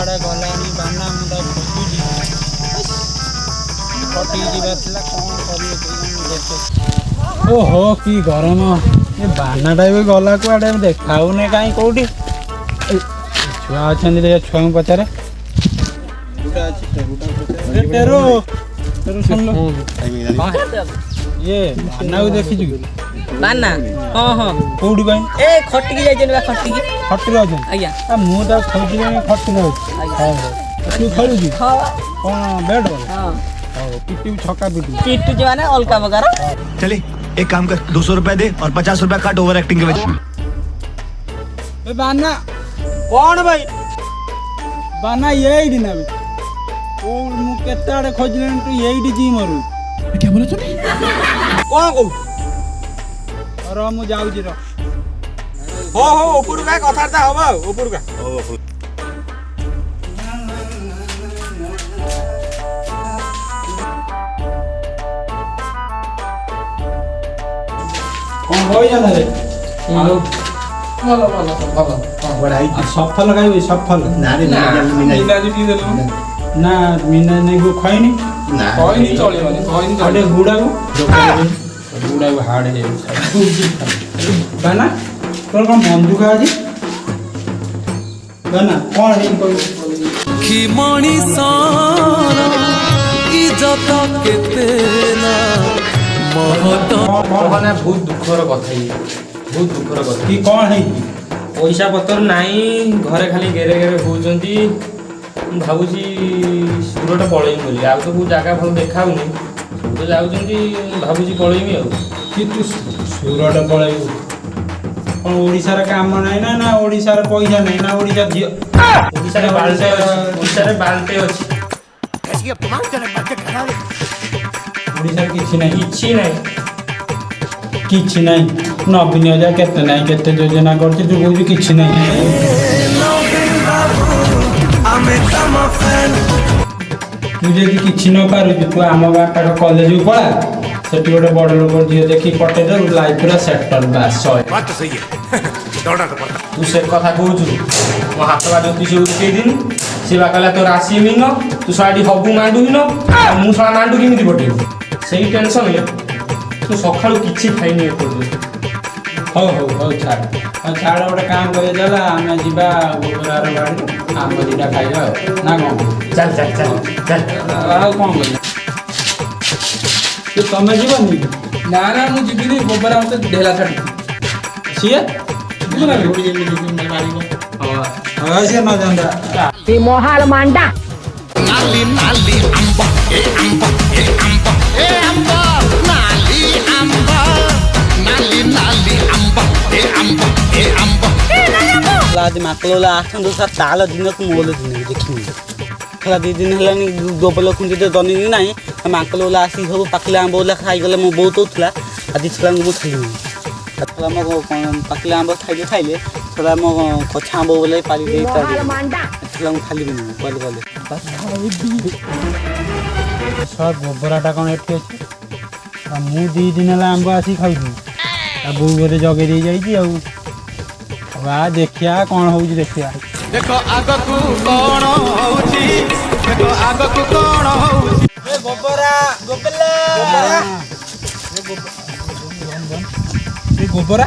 କୁଆଡ଼େ ଗଲାଣି ବାନା ମୁଁ ତାକୁ ଖୋଜୁଛି କଟି ଯିବାର ଥିଲା କ'ଣ କରିବେ କେଜାଣି। ଓହୋ କି ଗରମ ଏ ବାନାଟା ବି ଗଲା କୁଆଡ଼େ ଦେଖାଉନି କାହିଁ କେଉଁଠି ଛୁଆ ଅଛନ୍ତି ଦେଖିଆ ଛୁଆଙ୍କୁ ପଚାରେ ଇଏ ବାନାକୁ ଦେଖିଛୁ କି ବାନା ହଁ ହଁ କୋଉଠି ପାଇଁ ଏ ଖଟିକି ଯାଇଛନ୍ତି ବା ଖଟିକି ଖଟିରେ ଅଛନ୍ତି ଆଜ୍ଞା ମୁଁ ତାକୁ ଖୋଜିଲେଣି ଖଟିରେ ଅଛି ହଉ ହଉ ତୁ ଖେଳୁଛୁ ହଁ କ'ଣ ବ୍ୟାଟ୍ ବଲ୍ ହଁ ହଉ ପିଟିବୁ ଛକା ପିଟିବୁ ଚିଟୁଛି ମାନେ ଅଲଗା ପ୍ରକାର चले एक काम कर 200 रुपए दे और 50 रुपए काट ओवर एक्टिंग के वजह ए बाना कौन भाई बाना यही ना भाई ओ मु केते आड़े खोजले तू यही जी मरु क्या बोला तूने कौन को अरे मु जाऊ जी रो हो हो ऊपर का कथारता हबा ऊपर का कौन होई जाना रे आउ ଭଲ ଭଲ ଭଲ बढ़ाई सफल खाइबे सफल ना रे ना मीना जी ଟିକେ ଦେଲୁ ना मीना नहीं को खैनी ना କହିନି ଚଳିବନି କହିନି अरे गुड़ा को ଗୁଡା ହାର୍ଡ ହେଇଯାଉଛି बाना तोर कौन बंदूक आज बाना कौन है कोई कि मणिषर इज्जत केते ना महत ମାନେ ବହୁତ ଦୁଃଖର କଥା ଇଏ ବହୁତ ଦୁଃଖର କଥା की कौन है ପଇସା ପତ୍ର ନାହିଁ ଘରେ ଖାଲି ଗେରେ ଗେରେ ହଉଛନ୍ତି ମୁଁ ଭାବୁଛି ସୁରଟ ପଳେଇବି ବୋଲି ଆଉ ତ କେଉଁ ଜାଗା ଭଲ ଦେଖାଉନି ସବୁ ତ ଯାଉଛନ୍ତି ଭାବୁଛି ପଳେଇବି ଆଉ कि तू सूरत पळेबू कौन ओडिशार काम नहीं ना ना ओडिशार पैसा नहीं ना ओडिशा झियो ଓଡ଼ିଶାରେ ବାଲ୍ଟେ ଅଛି ଓଡ଼ିଶାରେ ବାଲ୍ଟେ ଅଛି ओडिशार किछि नहीं କିଛି ନାହିଁ किछि नहीं 90,000 केते नहीं केते योजना करछि तू कहू किछि नहीं तू जदि किछि न पारु तू आम गाँ पाख कॉलेज को पळा सेठी गोटे बड़ लोक झील देखी पटे दे लाइफ पूरा सेटल बास बात तो सही है दौड़ा तो पड़ता तू से କଥା କହୁଛୁ ମୋ ହାତ ବା ଜ୍ୟୋତିଷ ଉଠେଇ ଦିନ ସେ ବା କହିଲା ତୋର ଆସି ମିନ ତୁ ଶଳାଟି ହବୁ ମାଣ୍ଡୁ ହିନ ମୁଁ ଶଳା ମାଣ୍ଡୁ କେମିତି ପଠେଇବୁ ସେଇ ଟେନସନରେ ତୁ ସକାଳୁ କିଛି ଖାଇନି ଏପର୍ଯ୍ୟନ୍ତ ହଉ ହଉ ହଉ ଛାଡ଼ ଆଉ ଛାଡ଼ ଗୋଟେ କାମ କରିବା ଚାଲ ଆମେ ଯିବା ଗୋବରାର ବାଡ଼ି ଆମ୍ବ ଦୁଇଟା ଖାଇବା ଆଉ ନା କ'ଣ ଚାଲ ଚାଲ ଚାଲ ଚାଲ ଆଉ କ'ଣ କରିବା ତମେ ଯିବନି ନା ନା ମୁଁ ଯିବିନି ଗୋବରା ମତେ ଢେଲା ଛାଡି ସିଏ ଯିବ ନା ହଁ ସିଏ ନ ଯାଆନ୍ତା ସେ ମହାଳ ମାଣ୍ଡା नाली नाली अंब ए अंब ए अंब ए अंब नाली अंब नाली नाली अंब ए अंब ए अंब आज ମାକଲୋଲା ଆସନ୍ତୁ ସାର୍ ତାଳ ଦିନକୁ ମୋଲ ଦିନ ଦେଖିନି ଖେଲା 2 ଦିନ ହେଲାଣି ଗୋବଲ ଖୁଞ୍ଜି ତ ଦନିନି ନାହିଁ ମାକଲୋଲା ଆସି ସବୁ ପାକିଲା ଆମ୍ବ ଓଲା ଖାଇଗଲେ ମୋ ବହୁତ ହଉଥିଲା ଆଜି ଛୁଆଙ୍କୁ ମୁଁ ଖାଇନି ଆମ ପାକିଲା ଆମ୍ବ ଖାଇଲେ ଛଡ଼ା ମୋ କଛା ଆମ୍ବ ବୋଲେ ପାରି ଦେଇ ଛୁଆ ମୁଁ ଖାଲିବିନି କଲେ କଲେ ଗୋବରାଟା କ'ଣ ଏଠି ଅଛି ଆଉ ମୁଁ 2 ଦିନ ହେଲା ଆମ୍ବ ଆସି ଖାଉଛି ଆଉ ବୋଉ ବୋଧେ ଜଗେଇ ଦେଇ ଯାଇଛି ଆଉ ବା ଦେଖିବା କ'ଣ ହେଉଛି ଦେଖିବା देखो आग को कौन होउची देखो आग को कौन होउची ए गोबरा गोबला गोबरा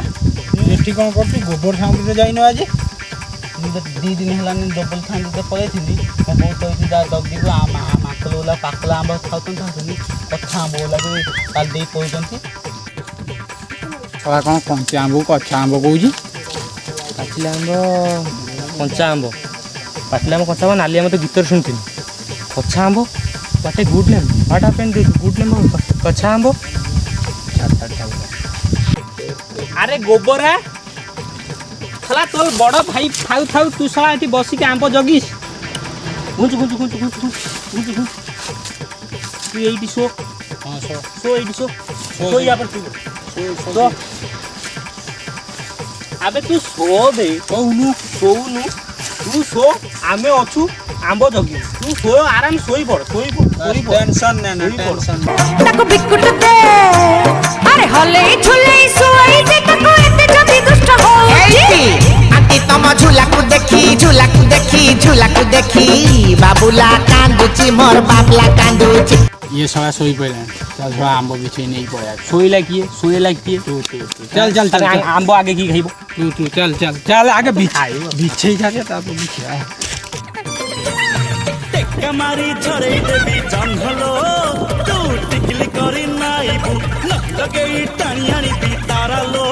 एठी କ'ଣ କରୁଛୁ ଗୋବର ସାଉଣ୍ଡରେ ଯାଇନ ଆଜି 2 ଦିନ ହେଲାନି ଡବଲ ଥାନ୍ତି ପଳେଇଥିଲି ମୋ ବୋଉ କହିଛି ଯା ଜଗିବୁ ମାଙ୍କଲ ଓଲା ପାକଲା ଆମ୍ବ ଖାଉଛନ୍ତି କଛା ଆମ୍ବ ଓଲା ବି କାଲି ଦେଇ କହୁଛନ୍ତି ଛଡ଼ା କ'ଣ କଞ୍ଚା ଆମ୍ବକୁ କଛା ଆମ୍ବ କହୁଛି ପାଚିଲା ଆମ୍ବ କଞ୍ଚା ଆମ୍ବ ପାଚିଲା ଆମ୍ବ କଞ୍ଚା ଆମ୍ବ ନାଲି ଆମ୍ବ ତ ଗୀତରେ ଶୁଣିଥିଲି କଛା ଆମ୍ବ what a good name what happen good name କଛା ଆମ୍ବ ଆରେ ଗୋବରା ଖଲା ତୋର ବଡ଼ ଭାଇ ଥାଉ ଥାଉ ତୁ ଶଳା ଏଠି ବସିକି ଆମ୍ବ ଜଗିସ୍ ଘୁଞ୍ଚୁ ତୁ ଏଇଠି ଶୋ ହଁ ଶୋ ଏଇଠି ଶୋ ୟା ପରେ ଶୋ ଆବେ ତୁ ଶୋ ବେ କହୁନୁ ଶୋଉନୁ ତୁ ଶୋ ଆମେ ଅଛୁ ଆମ୍ବ ଜଗିବୁ ତୁ ଶୋ ଆରାମ ଶୋଇପଡ଼ টেনশন নে না টেনশন তাকো বিকুট দে আরে হলে ঝুলে শুয়াই যে তাকো এতে যদি দুষ্ট হয় आंटी तम झूला को देखी बाबूला कांदुची मोर बाबला कांदुची ये साला सोई पड़े चल थोड़ा आंबो पीछे नहीं पड़ा ଶୋଇଲା କିଏ तू चल चल चल चल ଆମ୍ବ ଆଗେ କି ଖାଇବ तू चल चल चल आगे पीछे ही जाके ताप पीछे মারি ছড়াই দেবি জঙ্গল তু টিকলি করি নাইবু লগেই টানি আনিবি তারালো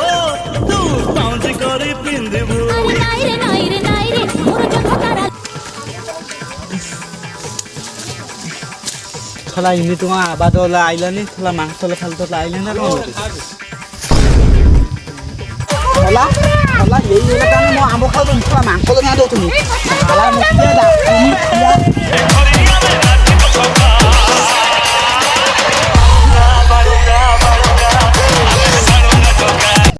তু পাউজি করে পিন্দিবু থলা ইনি তোমার আবাদ আইলানি থলা মাংস ফালতো আইলে না থলা থলা এই কারণে মো আম্ব খাও তুমি থলা মাংস না দাও তুমি খালা মুখে দাও